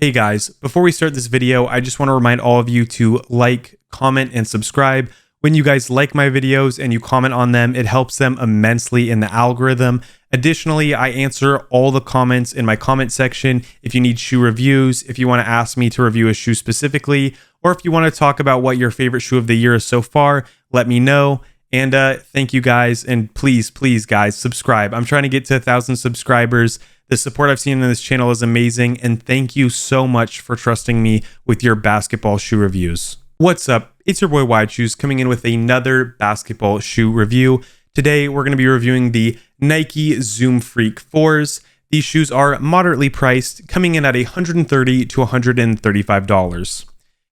Hey guys, before we start this video, I just want to remind all of you to like, comment, and subscribe. When you guys like my videos and you comment on them, it helps them immensely in the algorithm. Additionally, I answer all the comments in my comment section. If you need shoe reviews, if you want to ask me to review a shoe specifically, or if you want to talk about what your favorite shoe of the year is so far, let me know. And thank you guys. And please guys, subscribe. I'm trying to get to 1,000 subscribers. The support I've seen in this channel is amazing, and thank you so much for trusting me with your basketball shoe reviews. What's up? It's your boy WideShoes coming in with another basketball shoe review. Today, we're going to be reviewing the Nike Zoom Freak 4s. These shoes are moderately priced, coming in at $130 to $135.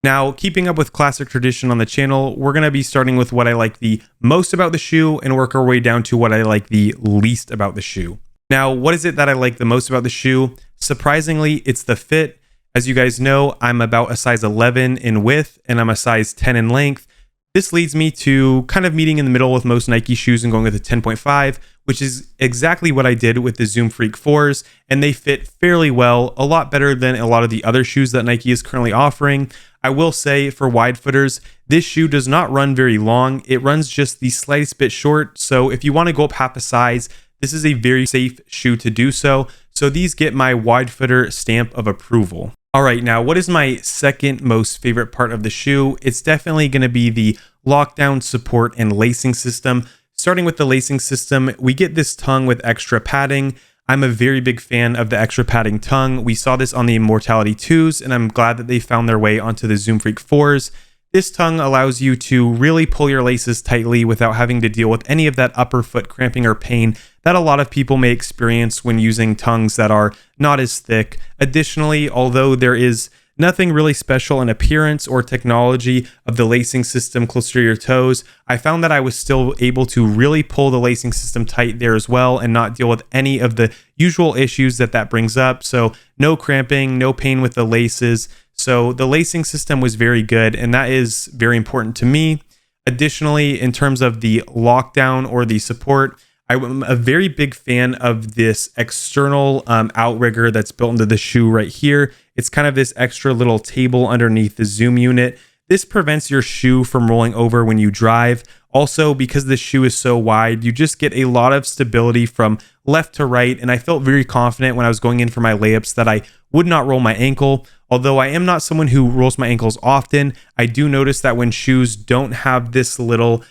Now, keeping up with classic tradition on the channel, we're going to be starting with what I like the most about the shoe and work our way down to what I like the least about the shoe. Now, what is it that I like the most about the shoe? Surprisingly, it's the fit. As you guys know, I'm about a size 11 in width and I'm a size 10 in length. This leads me to kind of meeting in the middle with most Nike shoes and going with a 10.5, which is exactly what I did with the Zoom Freak 4s, and they fit fairly well, a lot better than a lot of the other shoes that Nike is currently offering. I will say for wide footers, this shoe does not run very long. It runs just the slightest bit short, so if you want to go up half a size, this is a very safe shoe to do so. So these get my wide footer stamp of approval. All right, now what is my second most favorite part of the shoe? It's definitely going to be the lockdown support and lacing system. Starting with the lacing system, we get this tongue with extra padding. I'm a very big fan of the extra padding tongue. We saw this on the Immortality 2s, and I'm glad that they found their way onto the Zoom Freak 4s. This tongue allows you to really pull your laces tightly without having to deal with any of that upper foot cramping or pain that a lot of people may experience when using tongues that are not as thick. Additionally, although there is nothing really special in appearance or technology of the lacing system closer to your toes, I found that I was still able to really pull the lacing system tight there as well and not deal with any of the usual issues that brings up. So no cramping, no pain with the laces. So the lacing system was very good, and that is very important to me. Additionally, in terms of the lockdown or the support, I'm a very big fan of this external outrigger that's built into the shoe right here. It's kind of this extra little table underneath the Zoom unit. This prevents your shoe from rolling over when you drive. Also, because the shoe is so wide, you just get a lot of stability from left to right, and I felt very confident when I was going in for my layups that I would not roll my ankle. Although I am not someone who rolls my ankles often, I do notice that when shoes don't have this little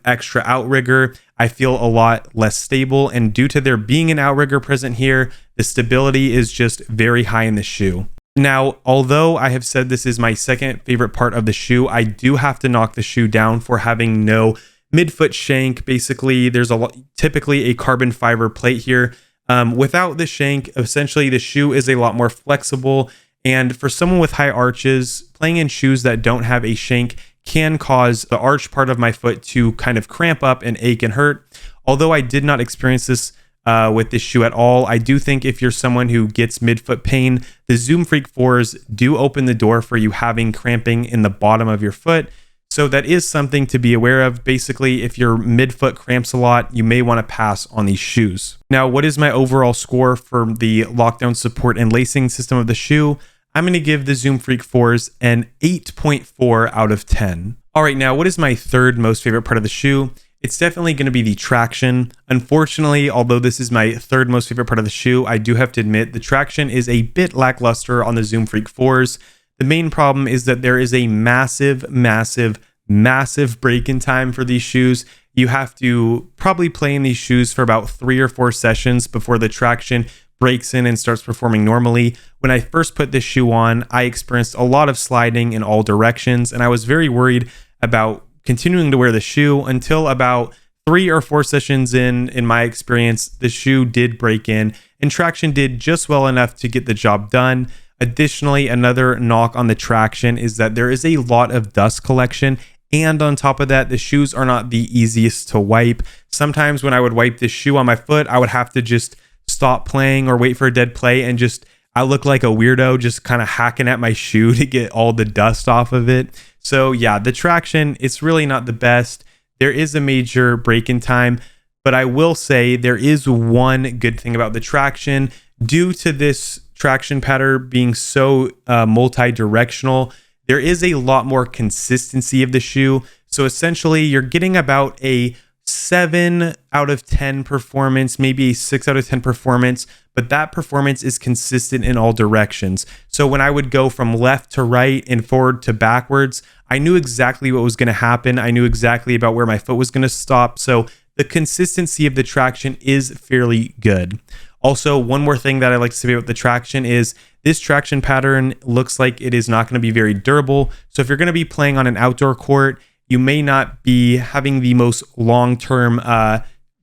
extra outrigger, I feel a lot less stable, and due to there being an outrigger present here, the stability is just very high in the shoe. Now, although I have said this is my second favorite part of the shoe, I do have to knock the shoe down for having no midfoot shank. Basically, there's typically a carbon fiber plate here. Without the shank, essentially the shoe is a lot more flexible, and for someone with high arches, playing in shoes that don't have a shank can cause the arch part of my foot to kind of cramp up and ache and hurt. Although I did not experience this with this shoe at all, I do think if you're someone who gets midfoot pain, the Zoom Freak 4s do open the door for you having cramping in the bottom of your foot. So that is something to be aware of. Basically, if your midfoot cramps a lot, you may want to pass on these shoes. Now, what is my overall score for the lockdown support and lacing system of the shoe? I'm going to give the Zoom Freak 4s an 8.4 out of 10. All right, now what is my third most favorite part of the shoe? It's definitely going to be the traction. Unfortunately, although this is my third most favorite part of the shoe, I do have to admit the traction is a bit lackluster on the Zoom Freak 4s. The main problem is that there is a massive break in time for these shoes. You have to probably play in these shoes for about 3 or 4 sessions before the traction breaks in and starts performing normally. When I first put this shoe on, I experienced a lot of sliding in all directions, and I was very worried about continuing to wear the shoe until about 3 or 4 sessions in my experience, the shoe did break in and traction did just well enough to get the job done. Additionally, another knock on the traction is that there is a lot of dust collection, and on top of that, the shoes are not the easiest to wipe. Sometimes when I would wipe this shoe on my foot, I would have to just stop playing or wait for a dead play, and I look like a weirdo just kind of hacking at my shoe to get all the dust off of it. So yeah, the traction, it's really not the best. There is a major break in time, but I will say there is one good thing about the traction. Due to this traction pattern being so multi-directional, there is a lot more consistency of the shoe. So essentially, you're getting about a 7 out of 10 performance, maybe a 6 out of 10 performance, but that performance is consistent in all directions. So when I would go from left to right and forward to backwards, I knew exactly what was going to happen. I knew exactly about where my foot was going to stop. So the consistency of the traction is fairly good. Also, one more thing that I like to say about the traction is this traction pattern looks like it is not going to be very durable. So if you're going to be playing on an outdoor court, you may not be having the most long-term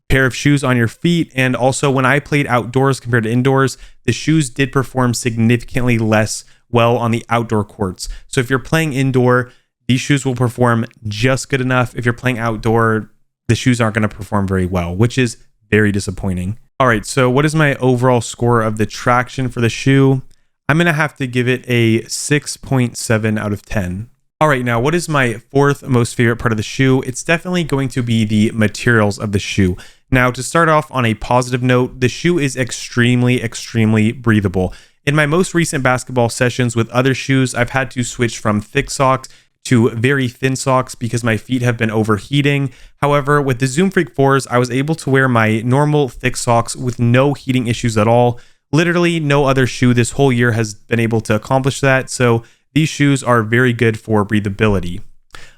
pair of shoes on your feet. And also, when I played outdoors compared to indoors, the shoes did perform significantly less well on the outdoor courts. So if you're playing indoor, these shoes will perform just good enough. If you're playing outdoor, the shoes aren't going to perform very well, which is very disappointing. All right, so what is my overall score of the traction for the shoe? I'm going to have to give it a 6.7 out of 10. All right, now what is my fourth most favorite part of the shoe? It's definitely going to be the materials of the shoe. Now, to start off on a positive note, the shoe is extremely breathable. In my most recent basketball sessions with other shoes, I've had to switch from thick socks to very thin socks because my feet have been overheating. However, with the Zoom Freak 4s, I was able to wear my normal thick socks with no heating issues at all. Literally no other shoe this whole year has been able to accomplish that. So these shoes are very good for breathability.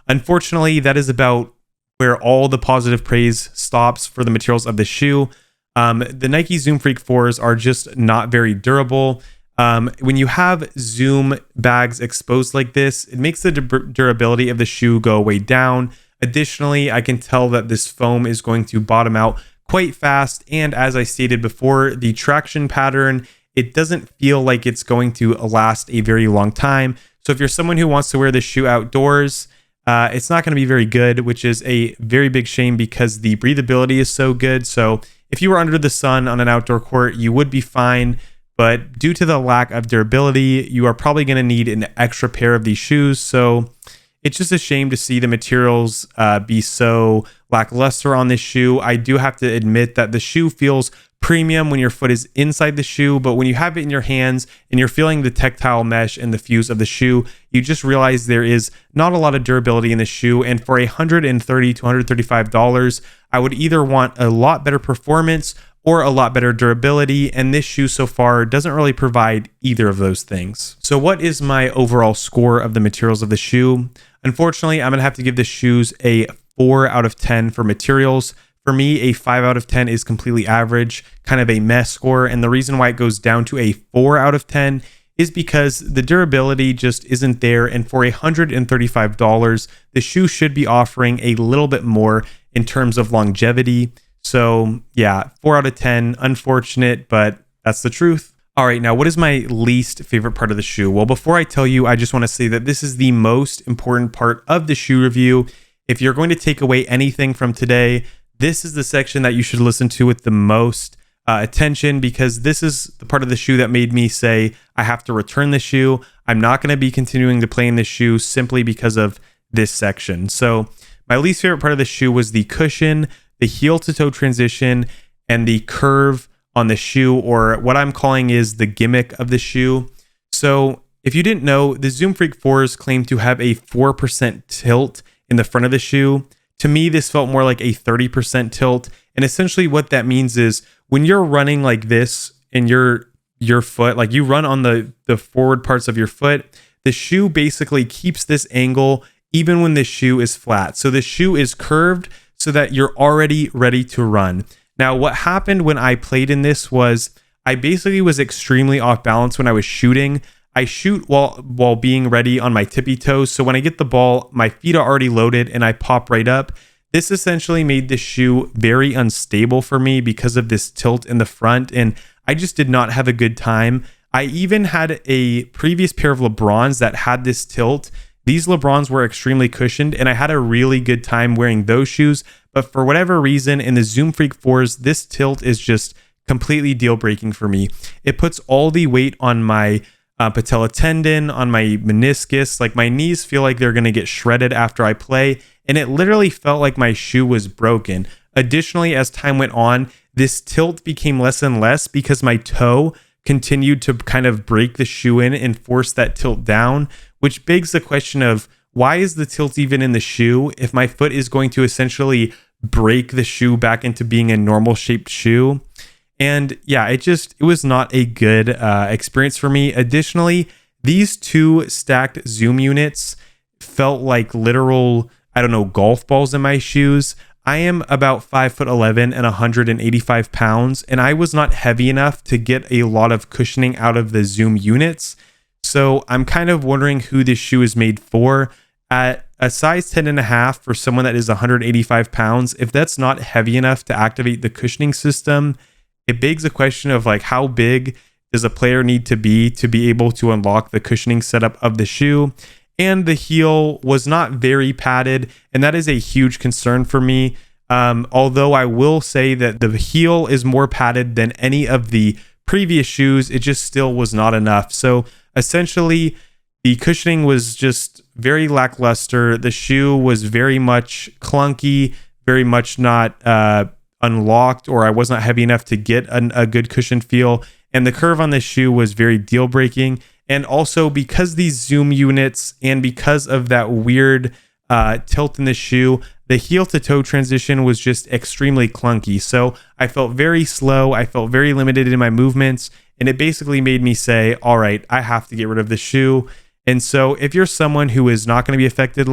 Unfortunately, that is about where all the positive praise stops for the materials of the shoe. The Nike Zoom Freak 4s are just not very durable. When you have Zoom bags exposed like this, it makes the durability of the shoe go way down. Additionally, I can tell that this foam is going to bottom out quite fast. And as I stated before, the traction pattern, it doesn't feel like it's going to last a very long time. So if you're someone who wants to wear this shoe outdoors, it's not going to be very good, which is a very big shame because the breathability is so good. So if you were under the sun on an outdoor court, you would be fine. But due to the lack of durability, you are probably going to need an extra pair of these shoes. So it's just a shame to see the materials be so lackluster on this shoe. I do have to admit that the shoe feels premium when your foot is inside the shoe, but when you have it in your hands and you're feeling the tactile mesh and the fuse of the shoe, you just realize there is not a lot of durability in the shoe. And for $130 to $135, I would either want a lot better performance or a lot better durability, and this shoe so far doesn't really provide either of those things. So what is my overall score of the materials of the shoe? Unfortunately, I'm gonna have to give the shoes a 4 out of 10 for materials. For me, a 5 out of 10 is completely average, kind of a mess score, and the reason why it goes down to a 4 out of 10 is because the durability just isn't there, and for $135, the shoe should be offering a little bit more in terms of longevity. So yeah, 4 out of 10, unfortunate, but that's the truth. All right, now what is my least favorite part of the shoe? Well, before I tell you, I just want to say that this is the most important part of the shoe review. If you're going to take away anything from today, this is the section that you should listen to with the most attention, because this is the part of the shoe that made me say, I have to return the shoe. I'm not going to be continuing to play in this shoe simply because of this section. So my least favorite part of the shoe was the cushion, the heel to toe transition, and the curve on the shoe, or what I'm calling is the gimmick of the shoe. So if you didn't know, the Zoom Freak 4s claim to have a 4% tilt in the front of the shoe. To me, this felt more like a 30% tilt. And essentially what that means is when you're running like this in your foot, like you run on the forward parts of your foot, the shoe basically keeps this angle even when the shoe is flat. So the shoe is curved so that you're already ready to run. Now, what happened when I played in this was I basically was extremely off balance when I was shooting. I shoot while being ready on my tippy toes. So when I get the ball, my feet are already loaded and I pop right up. This essentially made the shoe very unstable for me because of this tilt in the front. And I just did not have a good time. I even had a previous pair of LeBrons that had this tilt. These LeBrons were extremely cushioned and I had a really good time wearing those shoes. But for whatever reason, in the Zoom Freak 4s, this tilt is just completely deal breaking for me. It puts all the weight on my patella tendon, on my meniscus. Like my knees feel like they're going to get shredded after I play. And it literally felt like my shoe was broken. Additionally, as time went on, this tilt became less and less because my toe continued to kind of break the shoe in and force that tilt down, which begs the question of why is the tilt even in the shoe if my foot is going to essentially break the shoe back into being a normal shaped shoe? And yeah, it was not a good experience for me. Additionally, these two stacked Zoom units felt like literal, I don't know, golf balls in my shoes. I am about 5'11" and 185 pounds, and I was not heavy enough to get a lot of cushioning out of the Zoom units. So I'm kind of wondering who this shoe is made for. At a size 10.5 for someone that is 185 pounds, if that's not heavy enough to activate the cushioning system, it begs a question of like, how big does a player need to be able to unlock the cushioning setup of the shoe? And the heel was not very padded, and that is a huge concern for me. Although I will say that the heel is more padded than any of the previous shoes, it just still was not enough. So essentially, the cushioning was just very lackluster. The shoe was very much clunky, very much not unlocked, or I was not heavy enough to get a good cushion feel. And the curve on this shoe was very deal breaking. And also because these Zoom units and because of that weird tilt in the shoe, the heel to toe transition was just extremely clunky. So I felt very slow. I felt very limited in my movements. And it basically made me say, all right, I have to get rid of the shoe. And so if you're someone who is not going to be affected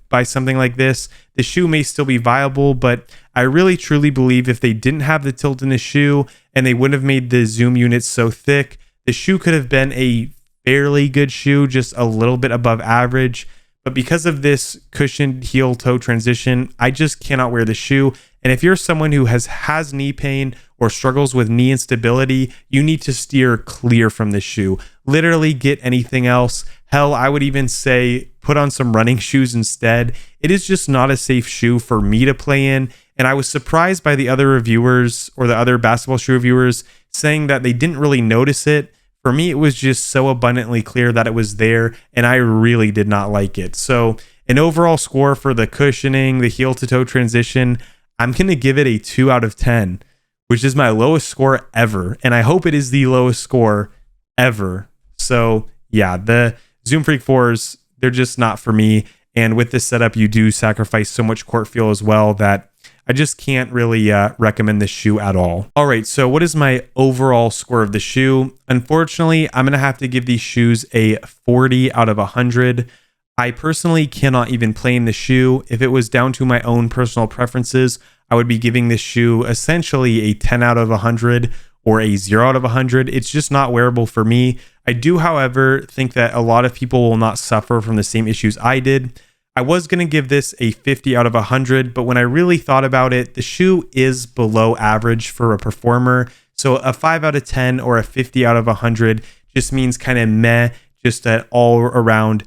by something like this, the shoe may still be viable. But I really truly believe if they didn't have the tilt in the shoe and they wouldn't have made the Zoom units so thick, the shoe could have been a fairly good shoe, just a little bit above average. But because of this cushioned heel toe transition, I just cannot wear the shoe. And if you're someone who has knee pain or struggles with knee instability, you need to steer clear from this shoe. Literally get anything else. Hell, I would even say put on some running shoes instead. It is just not a safe shoe for me to play in. And I was surprised by the other reviewers or the other basketball shoe reviewers saying that they didn't really notice it. For me, it was just so abundantly clear that it was there, and I really did not like it. So an overall score for the cushioning, the heel to toe transition, I'm going to give it a 2 out of 10, which is my lowest score ever. And I hope it is the lowest score ever. So yeah, the Zoom Freak 4s, they're just not for me. And with this setup, you do sacrifice so much court feel as well that I just can't really recommend this shoe at all. All right, so what is my overall score of the shoe? Unfortunately, I'm going to have to give these shoes a 40 out of 100. I personally cannot even play in the shoe. If it was down to my own personal preferences, I would be giving this shoe essentially a 10 out of 100 or a 0 out of 100. It's just not wearable for me. I do, however, think that a lot of people will not suffer from the same issues I did. I was going to give this a 50 out of 100, but when I really thought about it, the shoe is below average for a performer. So a 5 out of 10 or a 50 out of 100 just means kind of meh, just an all around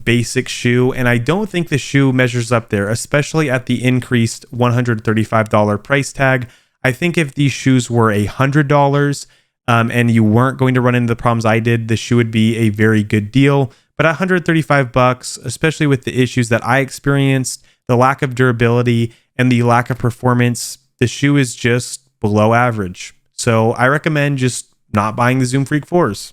basic shoe. And I don't think the shoe measures up there, especially at the increased $135 price tag. I think if these shoes were $100 and you weren't going to run into the problems I did, the shoe would be a very good deal. But at $135, especially with the issues that I experienced, the lack of durability and the lack of performance, the shoe is just below average. So I recommend just not buying the Zoom Freak 4s.